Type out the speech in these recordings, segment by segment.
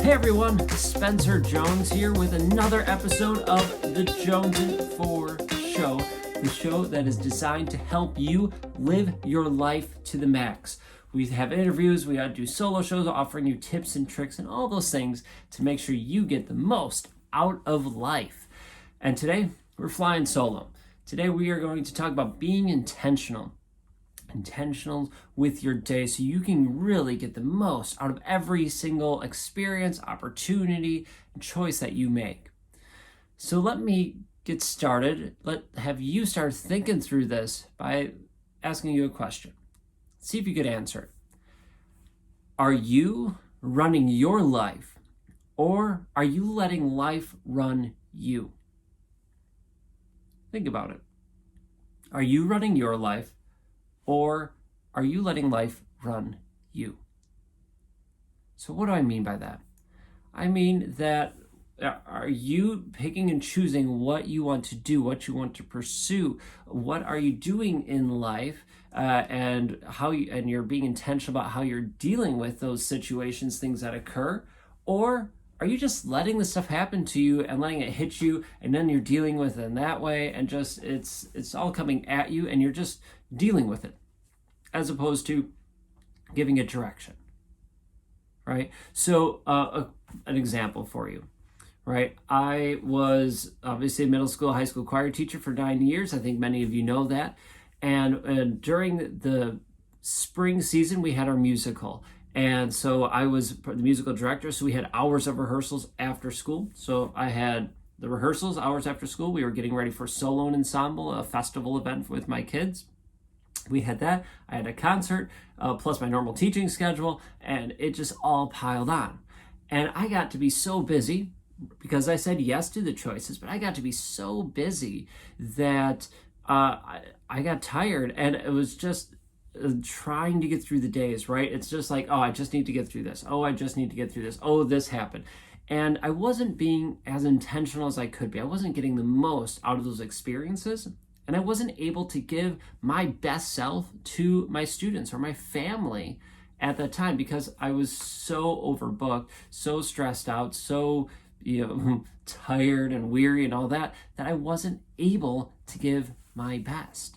Hey everyone, Spencer Jones here with another episode of the Jonesin Show, the show that is designed to help you live your life to the max. We have interviews, we do solo shows offering you tips and tricks and all those things to make sure you get the most out of life. And today, we're flying solo. Today we are going to talk about being intentional with your day so you can really get the most out of every single experience, opportunity, and choice that you make. So let me get started. Have you start thinking through this by asking you a question. See if you could answer it. Are you running your life, or are you letting life run you? Think about it. Are you running your life, or are you letting life run you? So what do I mean by that? I mean that are you picking and choosing what you want to do, what you want to pursue? What are you doing in life, and you're being intentional about how you're dealing with those situations, things that occur? Or are you just letting the stuff happen to you and letting it hit you, and then you're dealing with it in that way, and just it's all coming at you and you're just dealing with it, as opposed to giving it direction, right? So an example for you, right? I was obviously a middle school, high school choir teacher for 9 years. I think many of you know that. And during the spring season, we had our musical. And so I was the musical director, so we had hours of rehearsals after school. So I had the rehearsals, hours after school. We were getting ready for solo and ensemble, a festival event with my kids. We had that. I had a concert, plus my normal teaching schedule, and it just all piled on. And I got to be so busy because I said yes to the choices, but I got to be so busy that I got tired, and it was just trying to get through the days, right? It's just like, oh, I just need to get through this. Oh, I just need to get through this. Oh, this happened. And I wasn't being as intentional as I could be. I wasn't getting the most out of those experiences. And I wasn't able to give my best self to my students or my family at that time because I was so overbooked, so stressed out, so tired and weary and all that I wasn't able to give my best.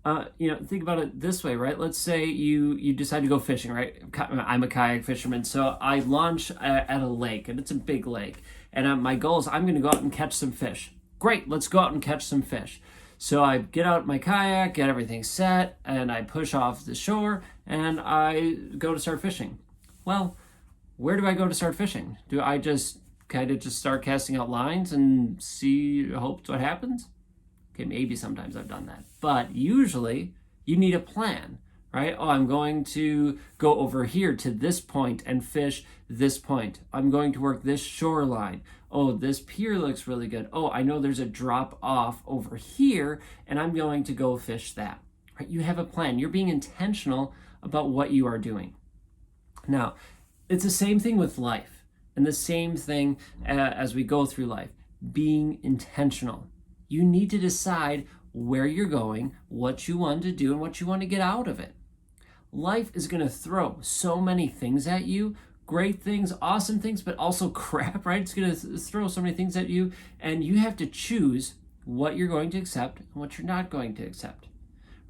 Think about it this way, right? Let's say you decide to go fishing, right? I'm a kayak fisherman, so I launch at a lake, and it's a big lake. And my goal is I'm going to go out and catch some fish. Great, let's go out and catch some fish. So I get out my kayak, get everything set, and I push off the shore, and I go to start fishing. Well, where do I go to start fishing? Do I just kind of just start casting out lines and hope what happens? Okay, maybe sometimes I've done that. But usually you need a plan, right? Oh, I'm going to go over here to this point and fish this point. I'm going to work this shoreline. Oh, this pier looks really good. Oh, I know there's a drop off over here, and I'm going to go fish that. Right? You have a plan. You're being intentional about what you are doing. Now, it's the same thing with life, and the same thing as we go through life. Being intentional. You need to decide where you're going, what you want to do, and what you want to get out of it. Life is going to throw so many things at you, great things, awesome things, but also crap, right? It's going to throw so many things at you, and you have to choose what you're going to accept and what you're not going to accept,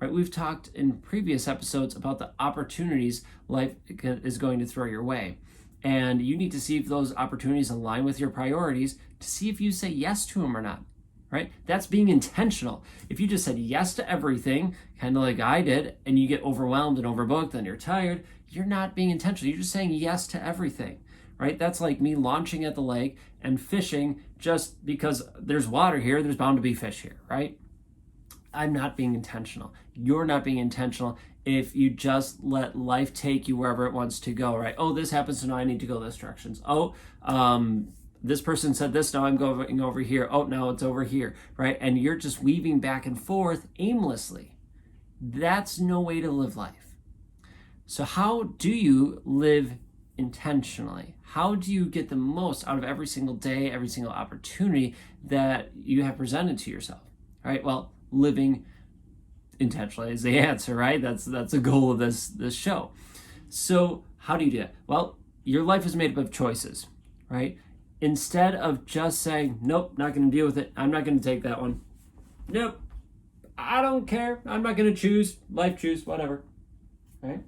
right? We've talked in previous episodes about the opportunities life is going to throw your way, and you need to see if those opportunities align with your priorities to see if you say yes to them or not. Right? That's being intentional. If you just said yes to everything, kind of like I did, and you get overwhelmed and overbooked and you're tired, you're not being intentional. You're just saying yes to everything, right? That's like me launching at the lake and fishing just because there's water here, there's bound to be fish here, right? I'm not being intentional. You're not being intentional if you just let life take you wherever it wants to go, right? Oh, this happens, so now I need to go this direction. Oh, this person said this, now I'm going over here. Oh, now it's over here, right? And you're just weaving back and forth aimlessly. That's no way to live life. So how do you live intentionally? How do you get the most out of every single day, every single opportunity that you have presented to yourself? All right, well, living intentionally is the answer, right? That's the goal of this show. So how do you do it? Well, your life is made up of choices, right? Instead of just saying, nope, not going to deal with it. I'm not going to take that one. Nope, I don't care. I'm not going to choose. Life choose, whatever, right?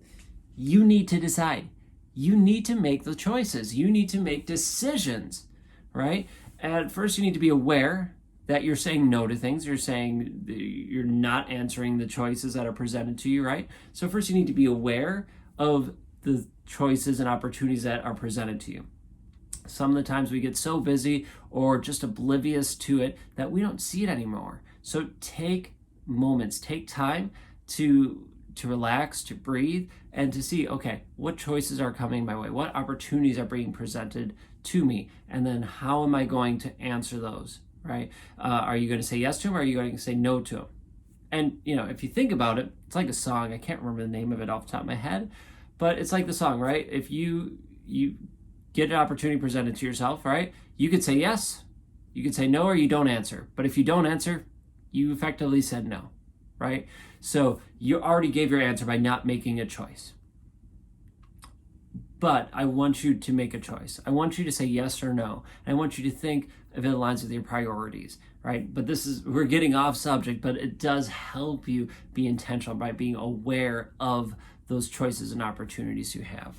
You need to decide. You need to make the choices. You need to make decisions, right? At first, you need to be aware that you're saying no to things. You're saying you're not answering the choices that are presented to you, right? So first, you need to be aware of the choices and opportunities that are presented to you. Some of the times we get so busy or just oblivious to it that we don't see it anymore. So take moments, take time to relax, to breathe, and to see, okay, what choices are coming my way? What opportunities are being presented to me? And then how am I going to answer those, right? Are you going to say yes to them, or are you going to say no to them? And, if you think about it, it's like a song. I can't remember the name of it off the top of my head, but it's like the song, right? If you get an opportunity presented to yourself, right? You could say yes, you could say no, or you don't answer. But if you don't answer, you effectively said no, right? So you already gave your answer by not making a choice. But I want you to make a choice. I want you to say yes or no. And I want you to think if it aligns with your priorities, right? But we're getting off subject, but it does help you be intentional by being aware of those choices and opportunities you have.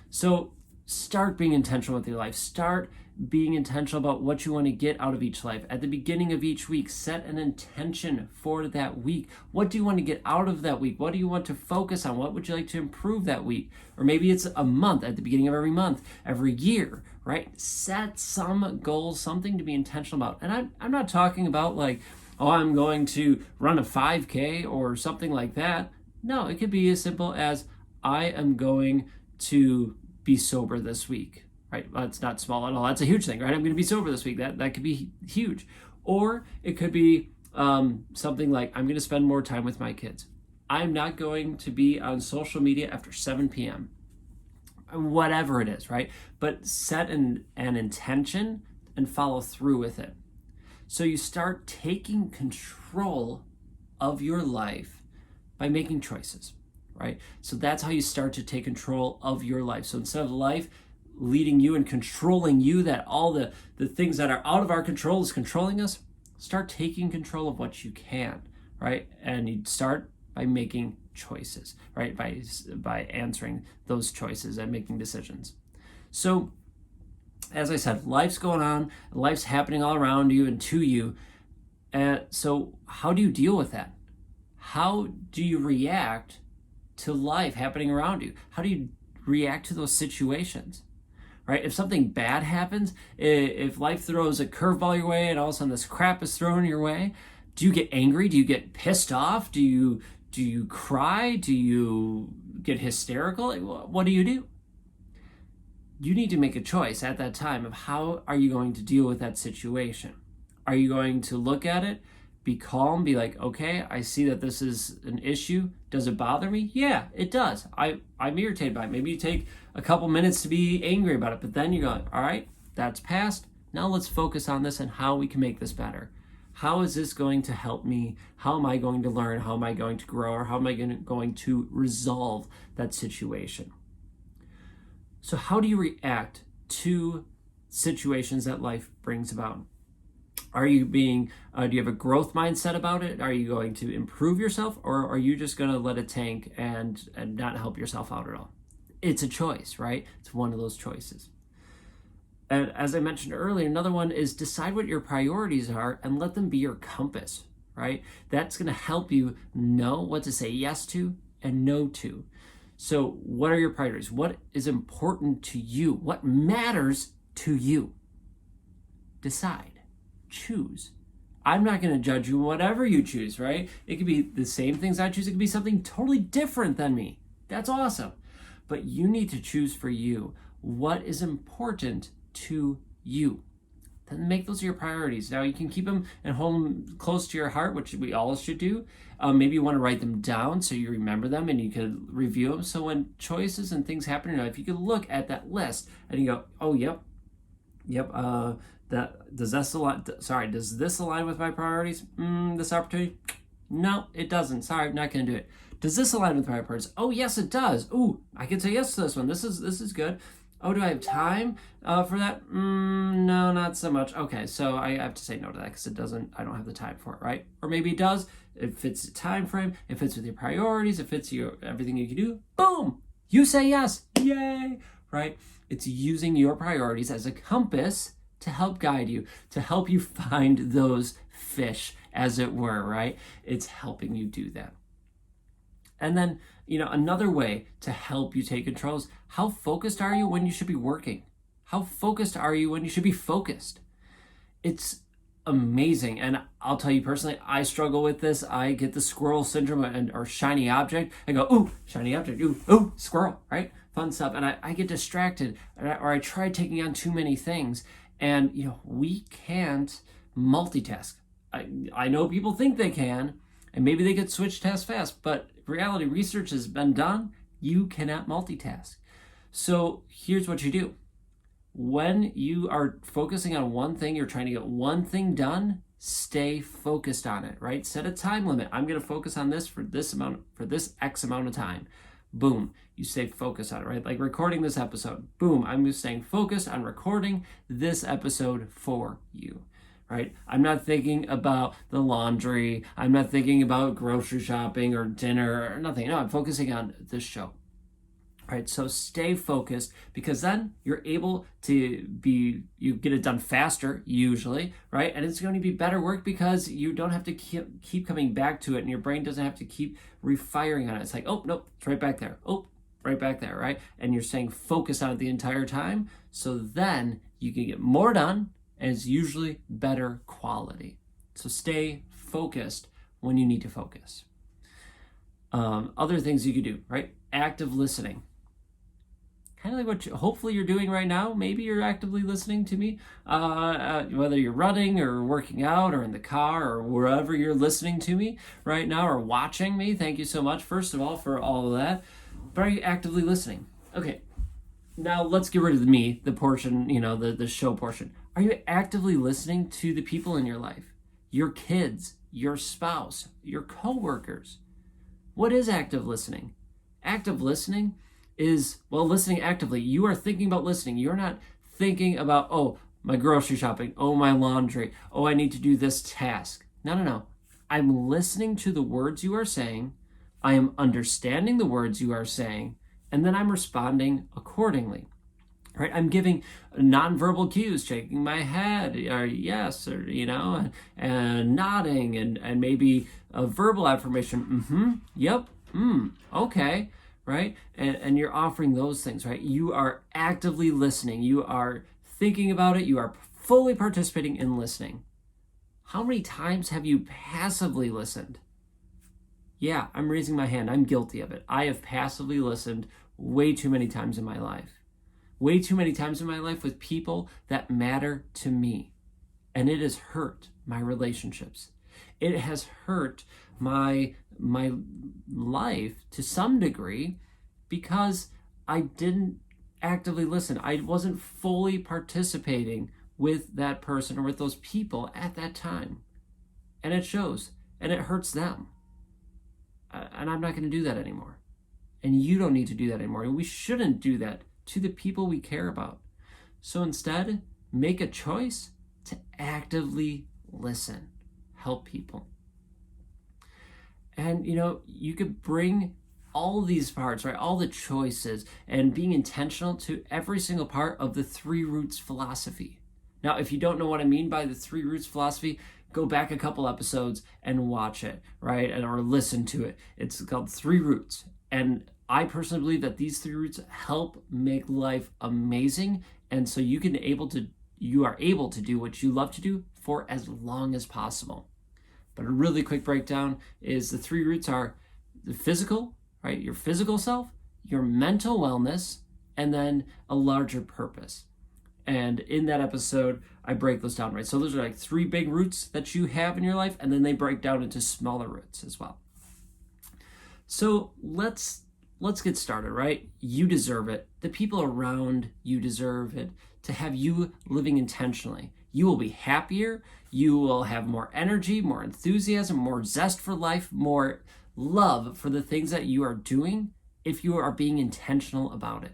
So start being intentional with your life. Start being intentional about what you want to get out of each life. At the beginning of each week, set an intention for that week. What do you want to get out of that week? What do you want to focus on? What would you like to improve that week? Or maybe it's a month, at the beginning of every month, every year, right? Set some goals, something to be intentional about. And I'm not talking about like, oh, I'm going to run a 5K or something like that. No, it could be as simple as I am going to be sober this week, right? Well, that's not small at all. That's a huge thing, right? I'm going to be sober this week. That could be huge. Or it could be something like, I'm going to spend more time with my kids. I'm not going to be on social media after 7 p.m. Whatever it is, right? But set an intention and follow through with it. So you start taking control of your life by making choices, right? So that's how you start to take control of your life. So instead of life leading you and controlling you, that all the things that are out of our control is controlling us, start taking control of what you can, right? And you start by making choices, right? By answering those choices and making decisions. So as I said, life's going on, life's happening all around you and to you. So how do you deal with that? How do you react to life happening around you? How do you react to those situations? Right? If something bad happens, if life throws a curveball your way and all of a sudden this crap is thrown your way, do you get angry? Do you get pissed off? Do you cry? Do you get hysterical? What do? You need to make a choice at that time of how are you going to deal with that situation. Are you going to look at it, be calm, be like, okay, I see that this is an issue. Does it bother me? Yeah, it does. I'm irritated by it. Maybe you take a couple minutes to be angry about it, but then you go, all right, that's past. Now let's focus on this and how we can make this better. How is this going to help me? How am I going to learn? How am I going to grow? Or how am I going to resolve that situation? So how do you react to situations that life brings about? Are you do you have a growth mindset about it? Are you going to improve yourself, or are you just going to let it tank and not help yourself out at all? It's a choice, right? It's one of those choices. And as I mentioned earlier, another one is decide what your priorities are and let them be your compass, right? That's going to help you know what to say yes to and no to. So what are your priorities? What is important to you? What matters to you? Decide. Choose. I'm not going to judge you whatever you choose, right? It could be the same things I choose. It could be something totally different than me. That's awesome. But you need to choose for you what is important to you. Then make those your priorities. Now you can keep them and hold them close to your heart, which we all should do. Maybe you want to write them down so you remember them and you can review them. So when choices and things happen in your life, you can look at that list and you go, oh, yep. Does this align with my priorities? This opportunity? No, it doesn't. Sorry, I'm not going to do it. Does this align with my priorities? Oh, yes, it does. Ooh, I can say yes to this one. This is good. Oh, do I have time for that? No, not so much. Okay, so I have to say no to that because I don't have the time for it, right? Or maybe it does. It fits the time frame. It fits with your priorities. It fits everything you can do. Boom! You say yes. Yay! Right? It's using your priorities as a compass to help guide you, to help you find those fish, as it were, right? It's helping you do that. And then, another way to help you take control is how focused are you when you should be working? How focused are you when you should be focused? It's amazing. And I'll tell you personally, I struggle with this. I get the squirrel syndrome or shiny object. I go, ooh, shiny object, ooh, squirrel, right? Fun stuff. And I get distracted or I try taking on too many things. And, we can't multitask. I know people think they can, and maybe they could switch tasks fast, but reality research has been done. You cannot multitask. So here's what you do. When you are focusing on one thing, you're trying to get one thing done, stay focused on it, right? Set a time limit. I'm going to focus on this for this X amount of time. Boom, you stay focused on it, right? Like recording this episode. Boom, I'm just staying focused on recording this episode for you, right? I'm not thinking about the laundry. I'm not thinking about grocery shopping or dinner or nothing. No, I'm focusing on this show. Right, so stay focused because then you're able to you get it done faster usually, right? And it's going to be better work because you don't have to keep coming back to it and your brain doesn't have to keep refiring on it. It's like, oh, nope, it's right back there. Oh, right back there, right? And you're staying focused on it the entire time. So then you can get more done and it's usually better quality. So stay focused when you need to focus. Other things you could do, right? Active listening. Kind of like what hopefully you're doing right now. Maybe you're actively listening to me, whether you're running or working out or in the car or wherever you're listening to me right now or watching me. Thank you so much, first of all, for all of that. But are you actively listening? Okay, now let's get rid of the portion, the show portion. Are you actively listening to the people in your life? Your kids, your spouse, your coworkers? What is active listening? Active listening is, listening actively. You are thinking about listening. You're not thinking about, oh, my grocery shopping, oh, my laundry, oh, I need to do this task. No. I'm listening to the words you are saying. I am understanding the words you are saying, and then I'm responding accordingly. Right? I'm giving nonverbal cues, shaking my head, or yes, or, and nodding, and maybe a verbal affirmation. Yep, okay. Right? And you're offering those things, right? You are actively listening. You are thinking about it. You are fully participating in listening. How many times have you passively listened? Yeah, I'm raising my hand. I'm guilty of it. I have passively listened way too many times in my life. Way too many times in my life with people that matter to me. And it has hurt my relationships. It has hurt my life to some degree because I didn't actively listen. I wasn't fully participating with that person or with those people at that time. And it shows, and it hurts them. And I'm not going to do that anymore. And you don't need to do that anymore. And we shouldn't do that to the people we care about. So instead, make a choice to actively listen. Help people. And, you could bring all these parts, right? All the choices and being intentional to every single part of the Three Roots philosophy. Now, if you don't know what I mean by the Three Roots philosophy, go back a couple episodes and watch it, right? Or listen to it. It's called Three Roots. And I personally believe that these three roots help make life amazing. And so you are able to do what you love to do for as long as possible. But a really quick breakdown is the three roots are the physical, right? Your physical self, your mental wellness, and then a larger purpose. And in that episode, I break those down, right? So those are like three big roots that you have in your life, and then they break down into smaller roots as well. So let's get started, right? You deserve it. The people around you deserve it to have you living intentionally. You will be happier. You will have more energy, more enthusiasm, more zest for life, more love for the things that you are doing if you are being intentional about it.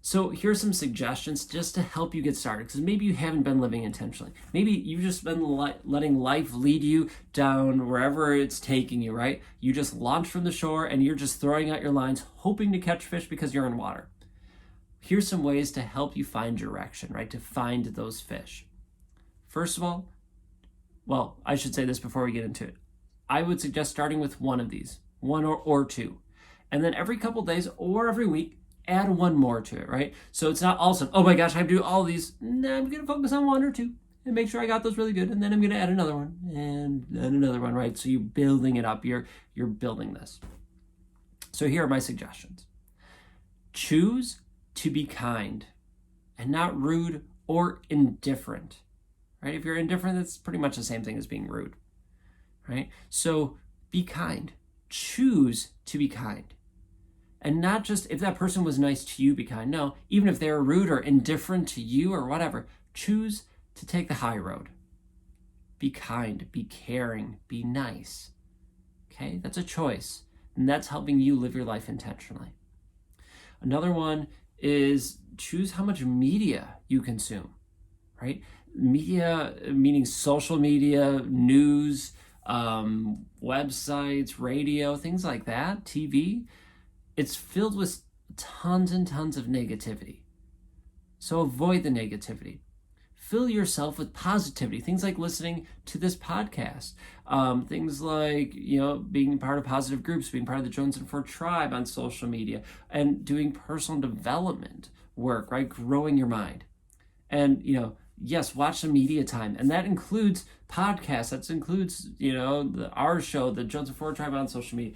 So here's some suggestions just to help you get started, because maybe you haven't been living intentionally. Maybe you've just been letting life lead you down wherever it's taking you, right? You just launch from the shore and you're just throwing out your lines, hoping to catch fish because you're in water. Here's some ways to help you find direction, right? To find those fish. First of all, well, I should say this before we get into it. I would suggest starting with one of these, one or two. And then every couple days or every week, add one more to it, right? So it's not all of a sudden, oh my gosh, I have to do all these. No, I'm going to focus on one or two and make sure I got those really good. And then I'm going to add another one and another one, right? So you're building it up. You're building this. So here are my suggestions. Choose to be kind and not rude or indifferent, right? If you're indifferent, that's pretty much the same thing as being rude, right? So be kind. Choose to be kind. And not just if that person was nice to you, be kind. No, even if they're rude or indifferent to you or whatever, choose to take the high road. Be kind, be caring, be nice. Okay, that's a choice. And that's helping you live your life intentionally. Another one is choose how much media you consume, right? Media, meaning social media, news, websites, radio, things like that, TV. It's filled with tons and tons of negativity. So avoid the negativity. Fill yourself with positivity. Things like listening to this podcast. Things like, being part of positive groups, being part of the Jonesin tribe on social media, and doing personal development work, right? Growing your mind. And, yes, watch some media time. And that includes podcasts. That includes, our show, the Jonesin tribe on social media.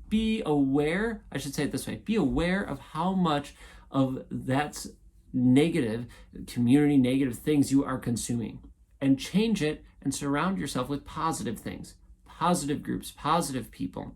Be aware, I should say it this way, be aware of how much of that's negative, community negative things you are consuming, and change it and surround yourself with positive things, positive groups, positive people.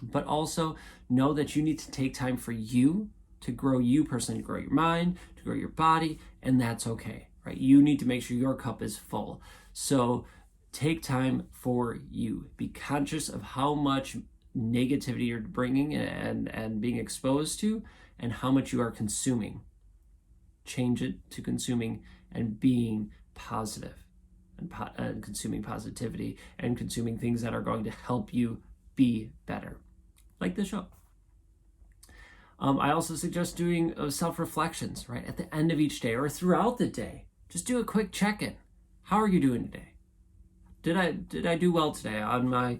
But also know that you need to take time for you to grow you personally, to grow your mind, to grow your body, and that's okay, right? You need to make sure your cup is full. So take time for you. Be conscious of how much negativity you're bringing and being exposed to, and how much you are consuming. Change it to consuming and being positive, and consuming positivity and consuming things that are going to help you be better, like this show. I also suggest doing self-reflections, right? At the end of each day or throughout the day. Just do a quick check-in. How are you doing today? Did I do well today on my,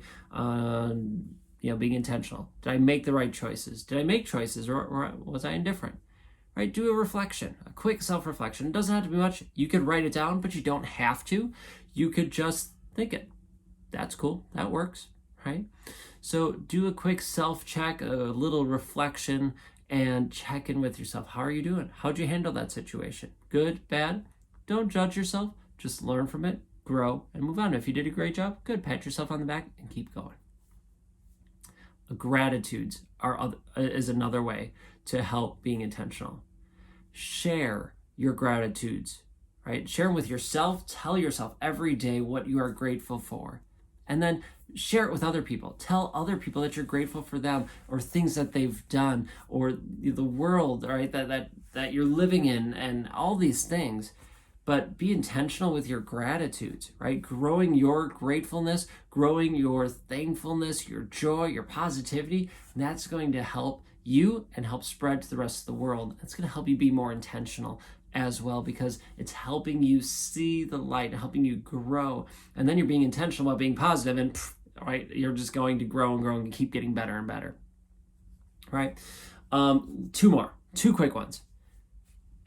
being intentional? Did I make the right choices? Did I make choices or was I indifferent? Right? Do a reflection, a quick self-reflection. It doesn't have to be much. You could write it down, but you don't have to. You could just think it. That's cool. That works, right? So do a quick self-check, a little reflection, and check in with yourself. How are you doing? How'd you handle that situation? Good, bad? Don't judge yourself. Just learn from it. Grow and move on. If you did a great job, good. Pat yourself on the back and keep going. Gratitudes is another way to help being intentional. Share your gratitudes, right? Share them with yourself. Tell yourself every day what you are grateful for. And then share it with other people. Tell other people that you're grateful for them, or things that they've done, or the world, right? That you're living in, and all these things. But be intentional with your gratitudes, right? Growing your gratefulness, growing your thankfulness, your joy, your positivity. That's going to help you and help spread to the rest of the world. It's going to help you be more intentional as well, because it's helping you see the light, helping you grow. And then you're being intentional about being positive, and right, you're just going to grow and grow and keep getting better and better, right? Two quick ones.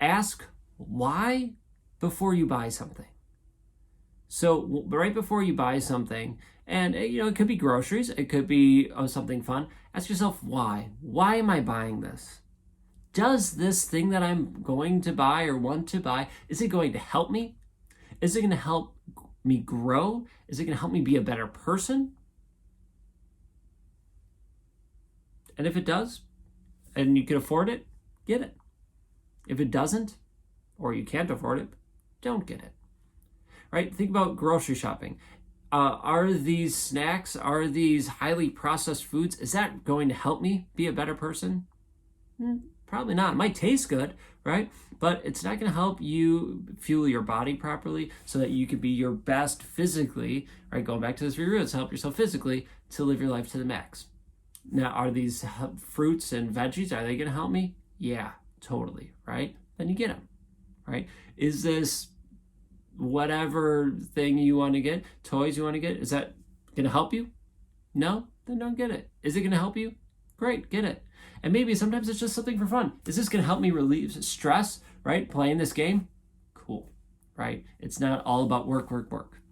Ask why before you buy something. So right before you buy something, and it could be groceries, it could be something fun, ask yourself why. Why am I buying this? Does this thing that I'm going to buy or want to buy, is it going to help me? Is it going to help me grow? Is it going to help me be a better person? And if it does, and you can afford it, get it. If it doesn't, or you can't afford it, don't get it, right? Think about grocery shopping. Are these snacks, are these highly processed foods, is that going to help me be a better person? Probably not. It might taste good, right? But it's not going to help you fuel your body properly so that you can be your best physically, right? Going back to the three roots, help yourself physically to live your life to the max. Now, are these fruits and veggies, are they going to help me? Yeah, totally, right? Then you get them, right? Is this whatever thing you want to get, toys you want to get, is that going to help you? No? Then don't get it. Is it going to help you? Great, get it. And maybe sometimes it's just something for fun. Is this going to help me relieve stress, right? Playing this game? Cool, right? It's not all about work, work, work.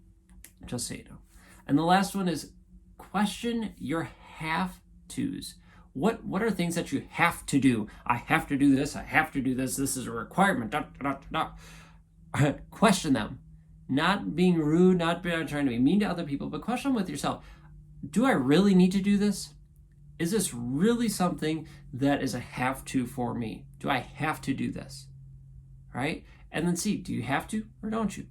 Just so you know. And the last one is question your have-tos. What are things that you have to do? I have to do this. I have to do this. This is a requirement. Da, da, da, da. Question them. Not being rude, not trying to be mean to other people, but question them with yourself. Do I really need to do this? Is this really something that is a have to for me? Do I have to do this? Right? And then see, do you have to or don't you?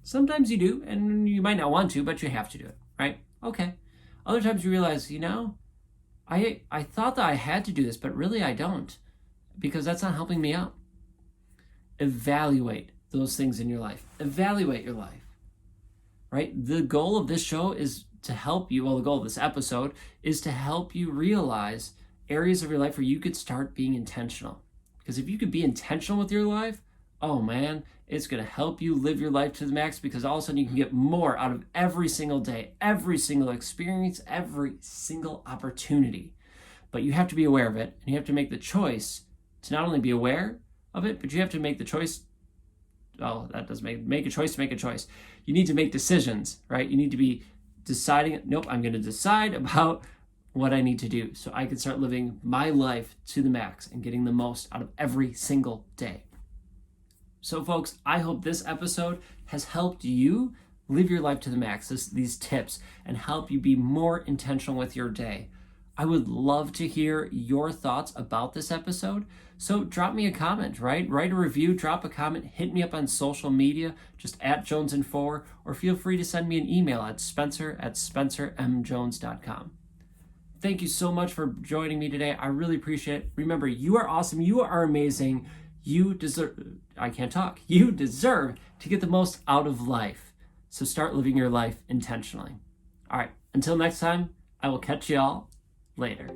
Sometimes you do, and you might not want to, but you have to do it, right? Okay. Other times you realize, I thought that I had to do this, but really I don't, because that's not helping me out. Evaluate those things in your life. Evaluate your life, right? The goal of this show is to help you, the goal of this episode is to help you realize areas of your life where you could start being intentional. Because if you could be intentional with your life, oh man, it's going to help you live your life to the max, because all of a sudden you can get more out of every single day, every single experience, every single opportunity. But you have to be aware of it, and you have to make the choice to not only be aware of it, but you have to make the choice. Well, that does make a choice to make a choice. You need to make decisions, right? You need to be deciding, nope, I'm going to decide about what I need to do so I can start living my life to the max and getting the most out of every single day. So folks, I hope this episode has helped you live your life to the max, these tips, and help you be more intentional with your day. I would love to hear your thoughts about this episode. So drop me a comment, right? Write a review, drop a comment, hit me up on social media, just at Jonesin4, or feel free to send me an email at spencer@spencermjones.com. Thank you so much for joining me today. I really appreciate it. Remember, you are awesome. You are amazing. You deserve to get the most out of life. So start living your life intentionally. All right, until next time, I will catch you all later.